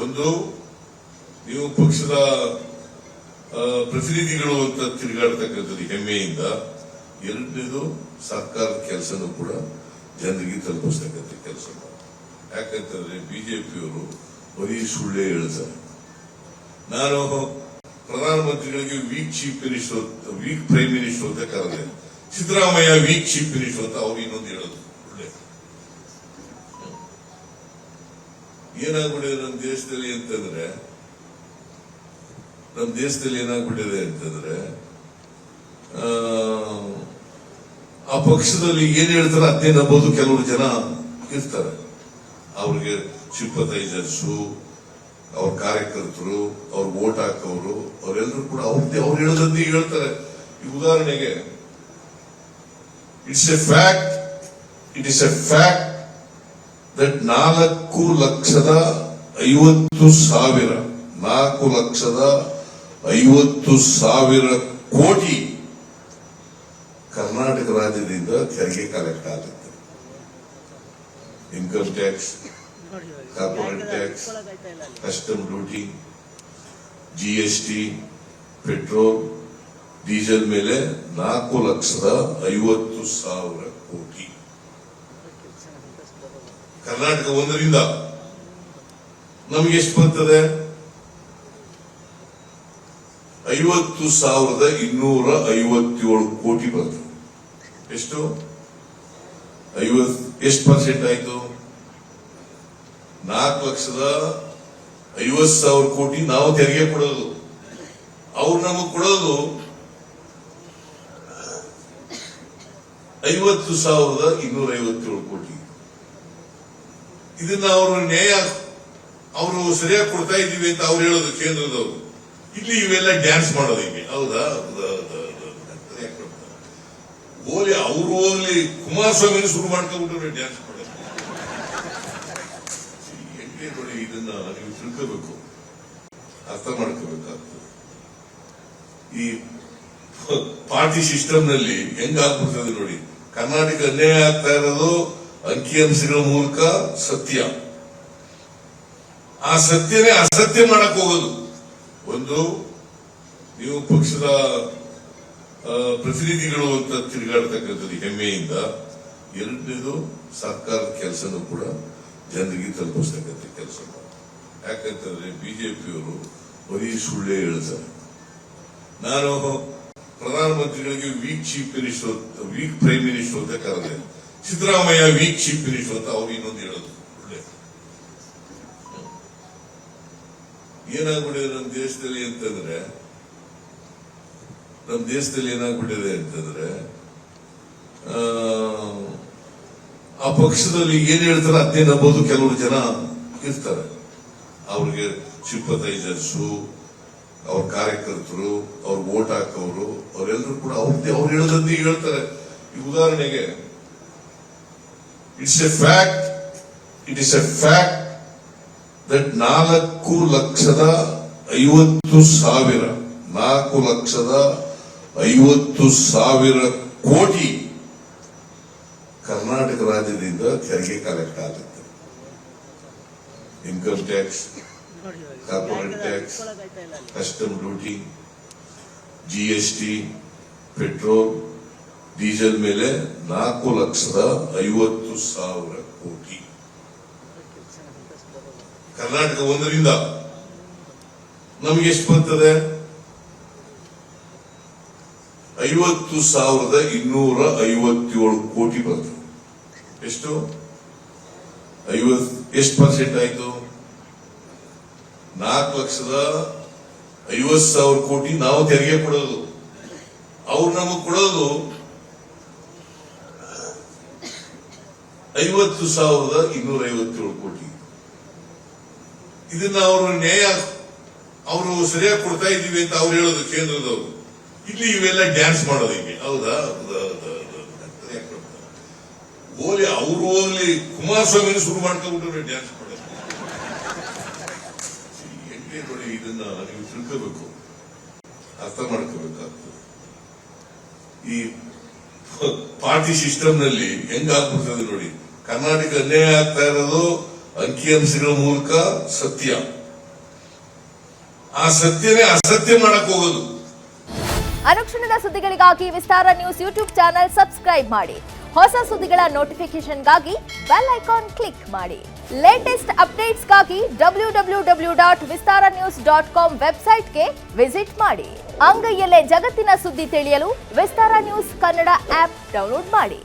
ಒಂದು ನೀವು ಪಕ್ಷದ ಪ್ರತಿನಿಧಿಗಳು ಅಂತ ತಿರುಗಾಡ್ತಕ್ಕಂಥದ್ದು ಹೆಮ್ಮೆಯಿಂದ, ಎರಡನೇದು ಸರ್ಕಾರದ ಕೆಲಸನೂ ಕೂಡ ಜನರಿಗೆ ತಲುಪಿಸ್ತಕ್ಕಂಥ ಕೆಲಸ. ಯಾಕಂತಂದ್ರೆ ಬಿಜೆಪಿಯವರು ಬರೀ ಸುಳ್ಳೇ ಹೇಳ್ತಾರೆ. ನಾನು ಪ್ರಧಾನಮಂತ್ರಿಗಳಿಗೆ ವೀಕ್ ಪ್ರೈಮ್ ಮಿನಿಸ್ಟರ್ ಅಂತ ಕರೆದೆ. ಸಿದ್ದರಾಮಯ್ಯ ವೀಕ್ ಚೀಫ್ ಮಿನಿಸ್ಟರ್ ಅಂತ ಅವ್ರು ಇನ್ನೊಂದು ಹೇಳೋದು ಒಳ್ಳೆ. ಏನಾಗ್ಬಿಟ್ಟಿದೆ ನಮ್ಮ ದೇಶದಲ್ಲಿ ಅಂತಂದ್ರೆ, ಆ ಪಕ್ಷದಲ್ಲಿ ಏನ್ ಹೇಳ್ತಾರೆ ಅದನ್ನೇ ನಂಬೋದು ಕೆಲವರು ಜನ ಇರ್ತಾರೆ. ಅವ್ರಿಗೆ ಸಿಂಪತೈಸರ್ಸು, ಅವ್ರ ಕಾರ್ಯಕರ್ತರು, ಅವ್ರ ವೋಟ್ ಹಾಕೋರು, ಅವರೆಲ್ಲರೂ ಕೂಡ ಅವ್ರು ಹೇಳೋದನ್ನೇ ಹೇಳ್ತಾರೆ. ಈ ಉದಾಹರಣೆಗೆ, it is A fact that 4,50,000 ಕೋಟಿ ಕರ್ನಾಟಕ ರಾಜ್ಯದಿಂದ ತೆರಿಗೆ ಕಲೆಕ್ಟ್ ಆಗುತ್ತೆ. Income tax, corporate tax, custom duty, GST, petrol, diesel ಮೇಲೆ 4,50,000 ಕೋಟಿ ಕರ್ನಾಟಕ ಒಂದರಿಂದ. ನಮ್ಗೆ ಎಷ್ಟು ಬರ್ತದೆ? 50,257 ಕೋಟಿ ಬರ್ತದೆ. ಎಷ್ಟು ಪರ್ಸೆಂಟ್ ಆಯ್ತು? 4,50,000 ಕೋಟಿ ನಾವು ತೆರಿಗೆ ಕೊಡೋದು, ಅವ್ರು ನಮಗ್ ಕೊಡೋದು 50,257 ಕೋಟಿ. ಇದನ್ನ ಅವರು ಸರಿಯಾಗಿ ಕೊಡ್ತಾ ಇದ್ದೀವಿ ಅಂತ ಅವ್ರು ಹೇಳೋದು ಕೇಂದ್ರದವರು. ಇಲ್ಲಿ ಇವೆಲ್ಲ ಡ್ಯಾನ್ಸ್ ಮಾಡೋದು ಹಿಂಗೆ. ಹೌದಾ? ಹೋಗ್ಲಿ, ಅವ್ರು ಹೋಗ್ಲಿ, ಕುಮಾರಸ್ವಾಮಿನ ಶುರು ಮಾಡ್ಕೊಂಡ್ಬಿಟ್ರೆ ಡ್ಯಾನ್ಸ್ ಮಾಡೋದು. ಹೆಂಗೆ ನೋಡಿ, ಇದನ್ನ ನೀವು ತಿಳ್ಕೋಬೇಕು, ಅರ್ಥ ಮಾಡ್ಕೋಬೇಕಾಗ್ತದೆ. ಈ ಪಾರ್ಟಿ ಸಿಸ್ಟಮ್ ನಲ್ಲಿ ಹೆಂಗಾಗ್ಬಿಡ್ತದೆ ನೋಡಿ. ಕರ್ನಾಟಕ ಅನ್ಯಾಯ ಆಗ್ತಾ ಇರೋದು ಅಂಕಿಅಂಶಗಳ ಮೂಲಕ ಸತ್ಯ. ಆ ಸತ್ಯನೇ ಅಸತ್ಯ ಮಾಡಕ್ ಹೋಗೋದು. ಒಂದು ನೀವು ಪಕ್ಷದ ಪ್ರತಿನಿಧಿಗಳು ಅಂತ ತಿರುಗಾಡ್ತಕ್ಕಂಥದ್ದು ಹೆಮ್ಮೆಯಿಂದ, ಎರಡನೇದು ಸರ್ಕಾರದ ಕೆಲಸನೂ ಕೂಡ ಜನರಿಗೆ ತಲುಪಿಸ್ತಕ್ಕಂಥ ಕೆಲಸ. ಯಾಕಂತಂದ್ರೆ ಬಿಜೆಪಿಯವರು ಬರೀ ಸುಳ್ಳೇ ಹೇಳ್ತಾರೆ. ನಾನು ಪ್ರಧಾನಮಂತ್ರಿಗಳಿಗೆ ವೀಕ್ ಪ್ರೈಮ್ ಮಿನಿಸ್ಟರ್ ಅಂತ ಕರೆದೆ. ಸಿದ್ದರಾಮಯ್ಯ ವೀಕ್ ಚೀಫ್ ಮಿನಿಸ್ಟರ್ ಅಂತ ಅವ್ರು ಇನ್ನೊಂದು ಹೇಳೋದು ಒಳ್ಳೆ. ಏನಾಗ್ಬಿಟ್ಟಿದೆ ನಮ್ಮ ದೇಶದಲ್ಲಿ ಅಂತಂದ್ರೆ, ಆ ಪಕ್ಷದಲ್ಲಿ ಏನ್ ಹೇಳ್ತಾರೆ ಅದನ್ನೇ ನಂಬೋದು ಕೆಲವರು ಜನ ಇರ್ತಾರೆ. ಅವ್ರಿಗೆ ಸಿಂಪತೈಸರ್ಸು, ಅವ್ರ ಕಾರ್ಯಕರ್ತರು, ಅವ್ರ ವೋಟ್ ಹಾಕೋರು, ಅವರೆಲ್ಲರೂ ಕೂಡ ಅವ್ರು ಹೇಳೋದನ್ನೇ ಹೇಳ್ತಾರೆ. ಈ ಉದಾಹರಣೆಗೆ, it is A fact that 4,50,000 ಕೋಟಿ ಕರ್ನಾಟಕ ರಾಜ್ಯದಿಂದ ತೆರಿಗೆ ಕಲೆಕ್ಟ್ ಆಗುತ್ತೆ. Income tax, corporate tax, custom duty, GST, petrol, diesel ಮೇಲೆ 4,50,000 ಕೋಟಿ ಕರ್ನಾಟಕ ಒಂದರಿಂದ. ನಮ್ಗೆ ಎಷ್ಟು ಬರ್ತದೆ? 50,257 ಕೋಟಿ ಬರ್ತದೆ. ಎಷ್ಟು ಪರ್ಸೆಂಟ್ ಆಯ್ತು? 4,50,000 ಕೋಟಿ ನಾವು ತೆರಿಗೆ ಕೊಡೋದು, ಅವ್ರು ನಮಗ್ ಕೊಡೋದು 50,257 ಕೋಟಿ. ಇದನ್ನ ಅವರು ಸರಿಯಾಗಿ ಕೊಡ್ತಾ ಇದ್ದೀವಿ ಅಂತ ಅವ್ರು ಹೇಳೋದು ಕೇಂದ್ರದವರು. ಇಲ್ಲಿ ಇವೆಲ್ಲ ಡ್ಯಾನ್ಸ್ ಮಾಡೋದು ಹಿಂಗೆ. ಹೌದಾ? ಹೋಗ್ಲಿ, ಅವ್ರು ಹೋಗ್ಲಿ, ಕುಮಾರಸ್ವಾಮಿನ ಶುರು ಮಾಡ್ಕೊಂಡ್ಬಿಟ್ರೆ ಡ್ಯಾನ್ಸ್ ಮಾಡೋದು. ಹೆಂಗೆ ನೋಡಿ, ಇದನ್ನ ನೀವು ತಿಳ್ಕೋಬೇಕು, ಅರ್ಥ ಮಾಡ್ಕೋಬೇಕಾಗ್ತದೆ. ಈ ಪಾರ್ಟಿ ಸಿಸ್ಟಮ್ ನಲ್ಲಿ ಹೆಂಗಾಗ್ಬಿಡ್ತದೆ ನೋಡಿ. ಕರ್ನಾಟಕ ಅನ್ಯಾಯ ಆಗ್ತಾ ಇರೋದು ಅಂಕಿಅಂಶಗಳ ಮೂಲಕ ಸತ್ಯ. ಆ ಸತ್ಯನೇ ಅಸತ್ಯ ಮಾಡಕ್ ಹೋಗೋದು. ಅನುಕ್ಷಣದ ಸುದ್ದಿಗಳಿಗಾಗಿ ವಿಸ್ತಾರ ನ್ಯೂಸ್ ಯೂಟ್ಯೂಬ್ ಚಾನೆಲ್ ಸಬ್ಸ್ಕ್ರೈಬ್ ಮಾಡಿ. ಹೊಸ ಸುದ್ದಿಗಳ ನೋಟಿಫಿಕೇಶನ್ಗಾಗಿ ಬೆಲ್ ಐಕಾನ್ ಕ್ಲಿಕ್ ಮಾಡಿ. ಲೇಟೆಸ್ಟ್ ಅಪ್ಡೇಟ್ಸ್ಗಾಗಿ www.vistaranews.com ವೆಬ್ಸೈಟ್ಗೆ ವಿಸಿಟ್ ಮಾಡಿ. ಅಂಗೈಯಲ್ಲೇ ಜಗತ್ತಿನ ಸುದ್ದಿ ತಿಳಿಯಲು ವಿಸ್ತಾರ ನ್ಯೂಸ್ ಕನ್ನಡ ಆಪ್ ಡೌನ್ಲೋಡ್ ಮಾಡಿ.